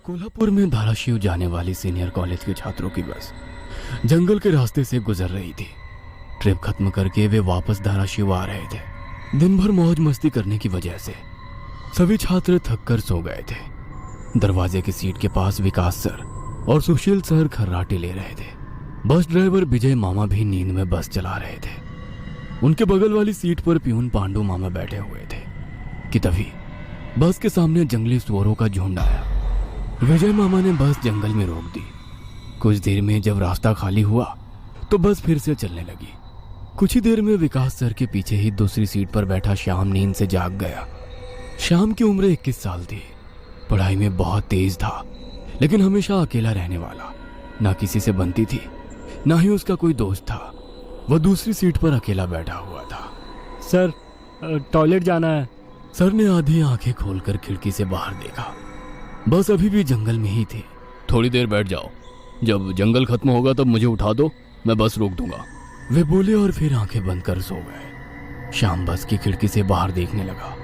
कोल्हापुर में धाराशिव जाने वाली सीनियर कॉलेज के छात्रों की बस जंगल के रास्ते से गुजर रही थी। ट्रिप खत्म करके वे वापस धाराशिव आ रहे थे। दिन भर मौज मस्ती करने की वजह से सभी छात्र थक कर सो गए थे। दरवाजे की सीट के पास विकास सर और सुशील सर खर्राटे ले रहे थे। बस ड्राइवर विजय मामा भी नींद में बस चला रहे थे। उनके बगल वाली सीट पर प्यून पांडु मामा बैठे हुए थे कि तभी बस के सामने जंगली सुअरों का झुंड आया। विजय मामा ने बस जंगल में रोक दी। कुछ देर में जब रास्ता खाली हुआ तो बस फिर से चलने लगी। कुछ ही देर में विकास सर के पीछे ही दूसरी सीट पर बैठा श्याम नींद से जाग गया। श्याम की उम्र 21 साल थी। पढ़ाई में बहुत तेज था, लेकिन हमेशा अकेला रहने वाला। ना किसी से बनती थी, ना ही उसका कोई दोस्त था। वह दूसरी सीट पर अकेला बैठा हुआ था। सर, टॉयलेट जाना है। सर ने आधी आंखें खोलकर खिड़की से बाहर देखा। बस अभी भी जंगल में ही थी। थोड़ी देर बैठ जाओ, जब जंगल खत्म होगा तब मुझे उठा दो, मैं बस रोक दूंगा। वे बोले और फिर आंखें बंद कर सो गए। श्याम बस की खिड़की से बाहर देखने लगा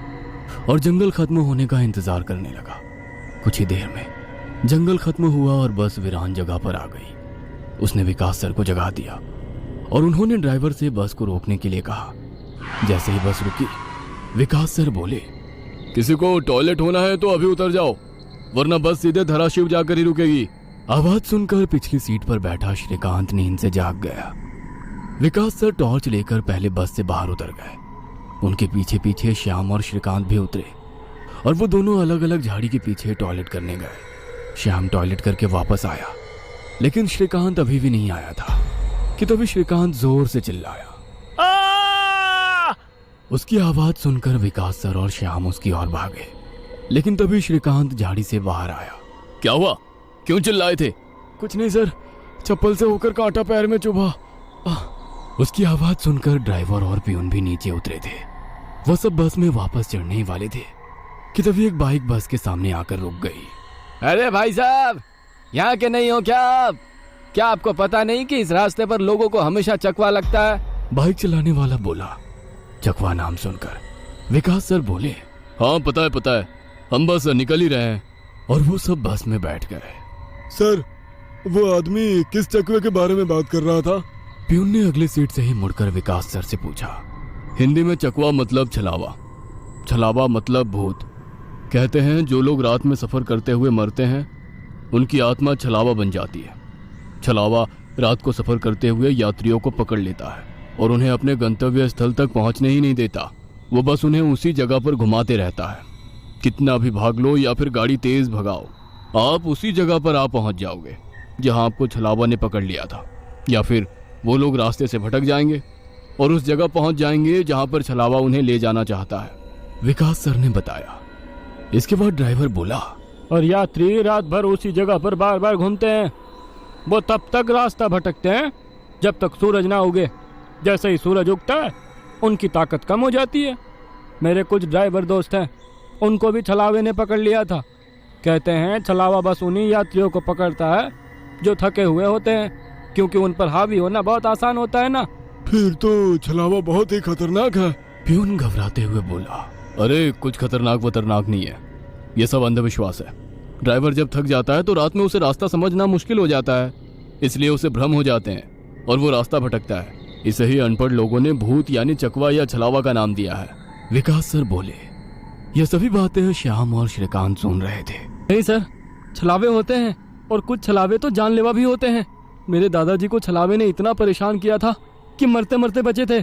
और जंगल खत्म होने का इंतजार करने लगा। कुछ ही देर में जंगल खत्म हुआ और बस वीरान जगह पर आ गई। उसने विकास सर को जगा दिया और उन्होंने ड्राइवर से बस को रोकने के लिए कहा। जैसे ही बस रुकी, विकास सर बोले, किसी को टॉयलेट होना है तो अभी उतर जाओ, वरना बस सीधे धाराशिव जाकर ही रुकेगी। आवाज सुनकर पिछली सीट पर बैठा श्रीकांत नींद से जाग गया। विकास सर टॉर्च लेकर पहले बस से बाहर उतर गए। उनके पीछे पीछे श्याम और श्रीकांत भी उतरे और वो दोनों अलग अलग झाड़ी के पीछे टॉयलेट करने गए। श्याम टॉयलेट करके वापस आया, लेकिन श्रीकांत अभी भी नहीं आया था कि तभी श्रीकांत जोर से चिल्लाया। उसकी आवाज सुनकर विकास सर और श्याम उसकी ओर भागे, लेकिन तभी श्रीकांत झाड़ी से बाहर आया। क्या हुआ, क्यों चिल्लाए थे? कुछ नहीं सर, चप्पल से होकर कांटा पैर में चुभा। उसकी आवाज सुनकर ड्राइवर और प्यून भी नीचे उतरे थे। वह सब बस में वापस चढ़ने ही वाले थे कि तभी एक बाइक बस के सामने आकर रुक गई। अरे भाई साहब, यहाँ के नहीं हो क्या आप? क्या आपको पता नहीं कि इस रास्ते पर लोगों को हमेशा चकवा लगता है? बाइक चलाने वाला बोला। चकवा नाम सुनकर विकास सर बोले, हाँ पता है, हम बस निकल ही रहे हैं। और वो सब बस में बैठ गए। सर, वो आदमी किस चकवे के बारे में बात कर रहा था? प्यून ने अगली सीट से ही मुड़कर विकास सर से पूछा। हिंदी में चकवा मतलब छलावा, छलावा मतलब भूत। कहते हैं जो लोग रात में सफर करते हुए मरते हैं, उनकी आत्मा छलावा बन जाती है। छलावा रात को सफर करते हुए यात्रियों को पकड़ लेता है और उन्हें अपने गंतव्य स्थल तक पहुंचने ही नहीं देता। वो बस उन्हें उसी जगह पर घुमाते रहता है। कितना भी भाग लो या फिर गाड़ी तेज भगाओ, आप उसी जगह पर आ पहुंच जाओगे जहां आपको छलावा ने पकड़ लिया था। या फिर वो लोग रास्ते से भटक जाएंगे और उस जगह पहुंच जाएंगे जहां पर छलावा उन्हें ले जाना चाहता है, विकास सर ने बताया। इसके बाद ड्राइवर बोला, और यात्री रात भर उसी जगह पर बार बार घूमते हैं। वो तब तक रास्ता भटकते हैं जब तक सूरज ना उगे। जैसे ही सूरज उगता है, उनकी ताकत कम हो जाती है। मेरे कुछ ड्राइवर दोस्त हैं, उनको भी छलावे ने पकड़ लिया था। कहते हैं छलावा बस उन्हीं यात्रियों को पकड़ता है जो थके हुए होते हैं, क्योंकि उन पर हावी होना बहुत आसान होता है ना। फिर तो छलावा बहुत ही खतरनाक है। प्यून घबराते हुए बोला। अरे कुछ खतरनाक नहीं है, ये सब अंधविश्वास है। ड्राइवर जब थक जाता है तो रात में उसे रास्ता समझना मुश्किल हो जाता है, इसलिए उसे भ्रम हो जाते हैं और वो रास्ता भटकता है। इसे ही अनपढ़ लोगों ने भूत यानी चकवा या छलावा का नाम दिया है। विकास सर बोले। ये सभी बातें श्याम और श्रीकांत सुन रहे थे। नहीं सर, छलावे होते हैं और कुछ छलावे तो जानलेवा भी होते हैं। मेरे दादाजी को छलावे ने इतना परेशान किया था कि मरते मरते बचे थे।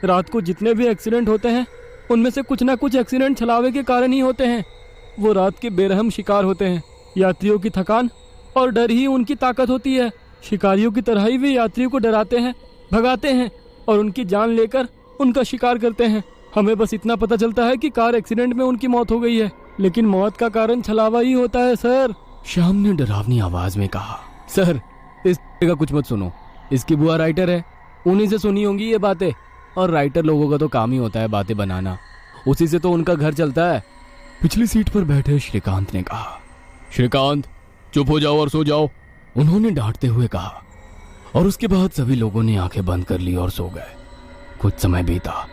रात को जितने भी एक्सीडेंट होते हैं, उनमें से कुछ ना कुछ एक्सीडेंट छलावे के कारण ही होते हैं। वो रात के बेरहम शिकार होते हैं। यात्रियों की थकान और डर ही उनकी ताकत होती है। शिकारियों की तरह ही वे यात्रियों को डराते हैं, भगाते हैं और उनकी जान लेकर उनका शिकार करते हैं। हमें बस इतना पता चलता है कि कार एक्सीडेंट में उनकी मौत हो गई है, लेकिन मौत का कारण छलावा ही होता है सर। श्याम ने डरावनी आवाज में कहा। सर, इस का कुछ मत सुनो। इसकी बुआ राइटर है, उन्हीं से सुनी होंगी ये बातें। और राइटर लोगों का तो काम ही होता है बातें बनाना, उसी से तो उनका घर चलता है। पिछली सीट पर बैठे श्रीकांत ने कहा। श्रीकांत, चुप हो जाओ और सो जाओ, उन्होंने डांटते हुए कहा। और उसके बाद सभी लोगों ने आंखें बंद कर ली और सो गए। कुछ समय बीता।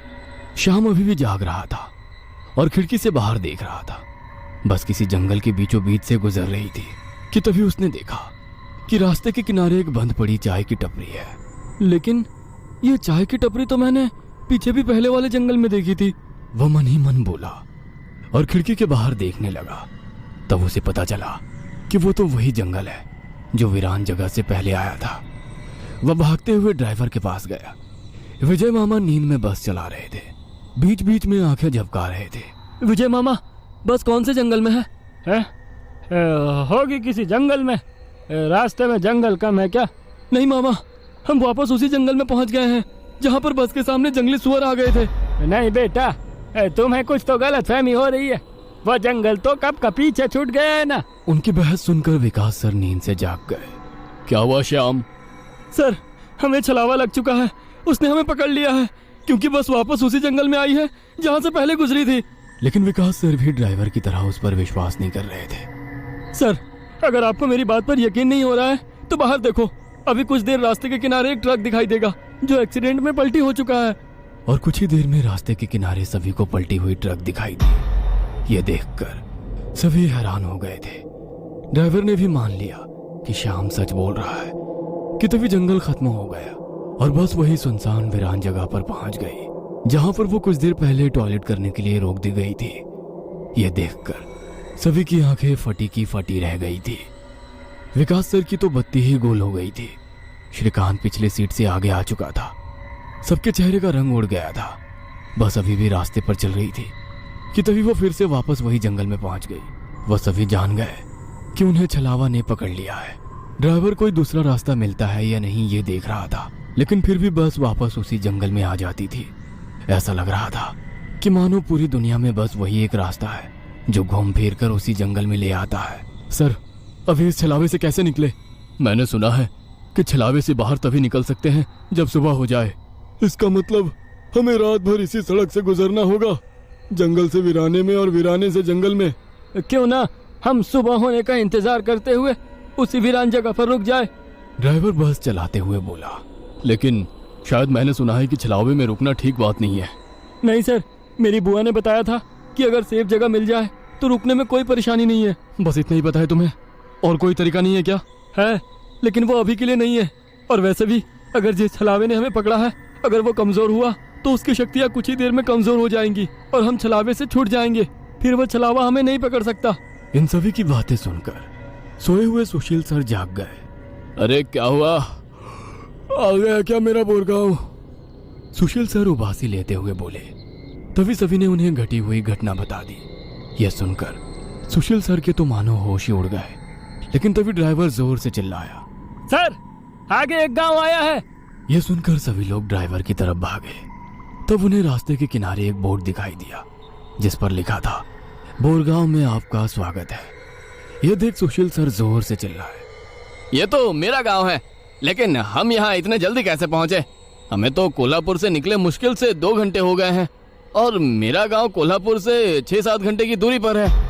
श्याम अभी भी जाग रहा था और खिड़की से बाहर देख रहा था। बस किसी जंगल के बीचों बीच से गुजर रही थी कि तभी उसने देखा कि रास्ते के किनारे एक बंद पड़ी चाय की टपरी है। लेकिन ये चाय की टपरी तो मैंने पीछे भी पहले वाले जंगल में देखी थी। वह मन ही मन बोला और खिड़की के बाहर देखने लगा। तब उसे पता चला कि वो तो वही जंगल है जो वीरान जगह से पहले आया था। वह भागते हुए ड्राइवर के पास गया। विजय मामा नींद में बस चला रहे थे, बीच बीच में आंखें झपका रहे थे। विजय मामा, बस कौन से जंगल में है? होगी किसी जंगल में। रास्ते में जंगल कम है क्या? नहीं मामा, हम वापस उसी जंगल में पहुंच गए हैं जहां पर बस के सामने जंगली सुअर आ गए थे। नहीं बेटा, तुम्हें कुछ तो गलतफहमी हो रही है। वह जंगल तो कब का पीछे छूट गया है ना। उनकी बहस सुनकर विकास सर नींद से जाग गए। क्या हुआ श्याम? सर, हमें छलावा लग चुका है। उसने हमें पकड़ लिया है क्योंकि बस वापस उसी जंगल में आई है जहां से पहले गुजरी थी। लेकिन विकास सर भी ड्राइवर की तरह उस पर विश्वास नहीं कर रहे थे। सर, अगर आपको मेरी बात पर यकीन नहीं हो रहा है तो बाहर देखो। अभी कुछ देर रास्ते के किनारे एक ट्रक दिखाई देगा जो एक्सीडेंट में पलटी हो चुका है। और कुछ ही देर में रास्ते के किनारे सभी को पलटी हुई ट्रक दिखाई दी। ये देखकर सभी हैरान हो गए थे। ड्राइवर ने भी मान लिया कि श्याम सच बोल रहा है कि तभी जंगल खत्म हो गया और बस वही सुनसान वीरान जगह पर पहुंच गई जहां पर वो कुछ देर पहले टॉयलेट करने के लिए रोक दी गई थी। ये देखकर सभी की आंखें फटी की फटी रह गई थी। विकास सर की तो बत्ती ही गोल हो गई थी। श्रीकांत पिछले सीट से आगे आ चुका था। सबके चेहरे का रंग उड़ गया था। बस अभी भी रास्ते पर चल रही थी कि तभी वो फिर से वापस वही जंगल में पहुंच गई। वह सभी जान गए कि उन्हें छलावा ने पकड़ लिया है। ड्राइवर कोई दूसरा रास्ता मिलता है या नहीं ये देख रहा था, लेकिन फिर भी बस वापस उसी जंगल में आ जाती थी। ऐसा लग रहा था कि मानो पूरी दुनिया में बस वही एक रास्ता है जो घूम फिर कर उसी जंगल में ले आता है। सर, अभी इस छलावे से कैसे निकले? मैंने सुना है कि छलावे से बाहर तभी निकल सकते हैं जब सुबह हो जाए। इसका मतलब हमें रात भर इसी सड़क से गुजरना होगा, जंगल से वीराने में और वीराने से जंगल में। क्यों ना हम सुबह होने का इंतजार करते हुए उसी वीरान जगह पर रुक जाए। ड्राइवर बस चलाते हुए बोला। लेकिन शायद मैंने सुना है कि छलावे में रुकना ठीक बात नहीं है। नहीं सर, मेरी बुआ ने बताया था कि अगर सेफ जगह मिल जाए तो रुकने में कोई परेशानी नहीं है। बस इतना ही पता है तुम्हें? और कोई तरीका नहीं है क्या? है, लेकिन वो अभी के लिए नहीं है। और वैसे भी अगर जिस छलावे ने हमें पकड़ा है, अगर वो कमजोर हुआ तो उसकी शक्तियाँ कुछ ही देर में कमजोर हो जाएंगी और हम छलावे से छूट जाएंगे। फिर वो छलावा हमें नहीं पकड़ सकता। इन सभी की बातें सुनकर सोए हुए सुशील सर जाग गए। अरे क्या हुआ? आ गया क्या मेरा बोरगांव? सुशील सर उबासी लेते हुए बोले। तभी सभी ने उन्हें घटी हुई घटना बता दी। यह सुनकर सुशील सर के तो मानो होश ही उड़ गए। लेकिन तभी ड्राइवर जोर से चिल्लाया, सर, आगे एक गांव आया है। यह सुनकर सभी लोग ड्राइवर की तरफ भागे। तब उन्हें रास्ते के किनारे एक बोर्ड दिखाई दिया जिस पर लिखा था, बोरगांव में आपका स्वागत है। यह देख सुशील सर जोर से चिल्लाए, ये तो मेरा गांव है, लेकिन हम यहाँ इतने जल्दी कैसे पहुंचे? हमें तो कोल्हापुर से निकले मुश्किल से 2 घंटे हो गए हैं और मेरा गांव कोल्हापुर से 6-7 घंटे की दूरी पर है।